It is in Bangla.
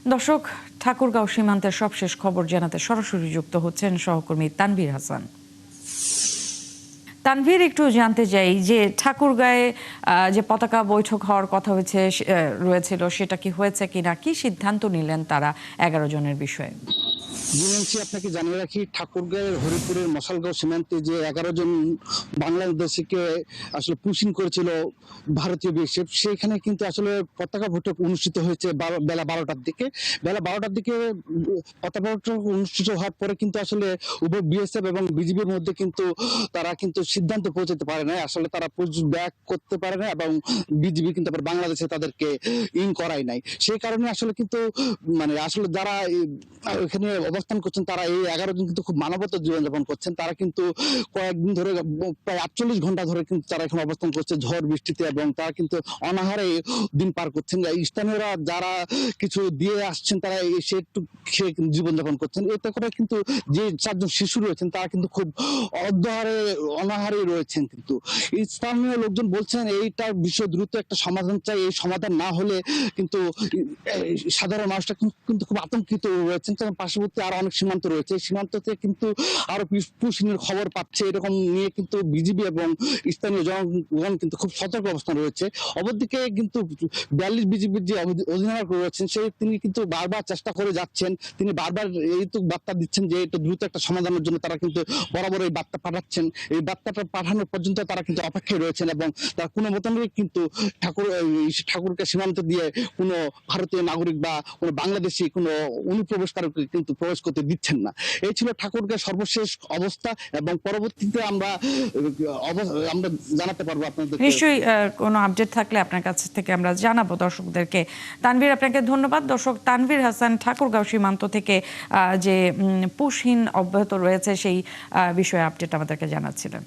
দর্শক, ঠাকুরগাঁও সীমান্তের সবশেষ খবর জানাতে সরাসরি যুক্ত হচ্ছেন সহকর্মী তানভীর হাসান। তানভীর, একটু জানতে চাই যে ঠাকুরগাঁয়ে যে পতাকা বৈঠক হওয়ার কথা রয়েছিল সেটা কি হয়েছে কিনা, কি সিদ্ধান্ত নিলেন তারা 11 জনের বিষয়ে? আপনাকে জানিয়ে রাখি, ঠাকুরগাঁয়ের হরিপুরের মশালগাঁও সীমান্তে যে 11 জন বাংলাদেশিকে আসলে পুশিং করেছিল ভারতীয় বিএসএফ, সেখানে কিন্তু আসলে পতাকা বৈঠক অনুষ্ঠিত হয়েছে বেলা 12টার দিকে। বেলা 12টার দিকে পতাকা বৈঠক অনুষ্ঠিত হওয়ার পরে কিন্তু আসলে উভয় বিএসএফ এবং বিজিবির মধ্যে কিন্তু তারা কিন্তু সিদ্ধান্ত পৌঁছাতে পারে না, আসলে তারা ব্যাক করতে পারে না এবং বিজিবি কিন্তু আবার বাংলাদেশে তাদেরকে করায় নাই। সেই কারণে আসলে কিন্তু আসলে যারা এখানে অবস্থান করছেন তারা এই 11 জন কিন্তু খুব মানবতা জীবনযাপন করছেন। তারা কিন্তু কয়েকদিন ধরে প্রায় 48 ঘন্টা ধরে কিন্তু তারা এখানে অবস্থান করছে ঝড় বৃষ্টিতে, এবং তারা কিন্তু অনাহারে দিন পার করছেন। স্থানীয়রা যারা কিছু দিয়ে আসছেন তারা এসে একটু খেয়ে জীবনযাপন করছেন। এতে করে কিন্তু যে 4 জন শিশু রয়েছেন তারা কিন্তু খুব অনাহারে রয়েছেন। কিন্তু স্থানীয় লোকজন বলছেন এইটার বিষয়ে দ্রুত একটা সমাধান চাই। এই সমাধান না হলে কিন্তু সাধারণ মানুষটা কিন্তু খুব আতঙ্কিত রয়েছেন। কারণ পার্শ্ববর্তী আরো অনেক সীমান্ত রয়েছে, সীমান্ততে কিন্তু আরো পুশিংয়ের খবর পাচ্ছে। এরকম নিয়ে কিন্তু বিজিবি এবং স্থানীয় জনগণ কিন্তু খুব সতর্ক অবস্থান রয়েছে। অপরদিকে কিন্তু 42 বিজিবির যে অধিনায়ক রয়েছেন তিনি কিন্তু বারবার চেষ্টা করে যাচ্ছেন। তিনি বারবার এই তো বার্তা দিচ্ছেন যে এটা দ্রুত একটা সমাধানের জন্য তারা কিন্তু বরাবর এই বার্তা পাঠাচ্ছেন। এই বার্তাটা পাঠানোর পর্যন্ত তারা কিন্তু অপেক্ষায় রয়েছেন, এবং তারা কোনো মতামত কিন্তু ঠাকুরকে সীমান্ত দিয়ে কোনো ভারতীয় নাগরিক বা কোনো বাংলাদেশি কোনো অনুপ্রবেশকারীকে কিন্তু প্রবেশ করতে দিচ্ছেন না। এই ছিল ঠাকুরকে সর্বশেষ অবস্থা, এবং পরবর্তীতে আমরা জানাতে পারবো আপনাদের। নিশ্চয়ই কোনো আপডেট থাকলে আপনার কাছ থেকে আমরা জানাবো দর্শকদেরকে। তানভীর, আপনাকে ধন্যবাদ। দর্শক, তানভীর হাসান ঠাকুরগাঁও সীমান্ত থেকে যে পুশহীন অব্যাহত রয়েছে সেই বিষয়ে আপডেট আমাদেরকে জানাচ্ছিলেন।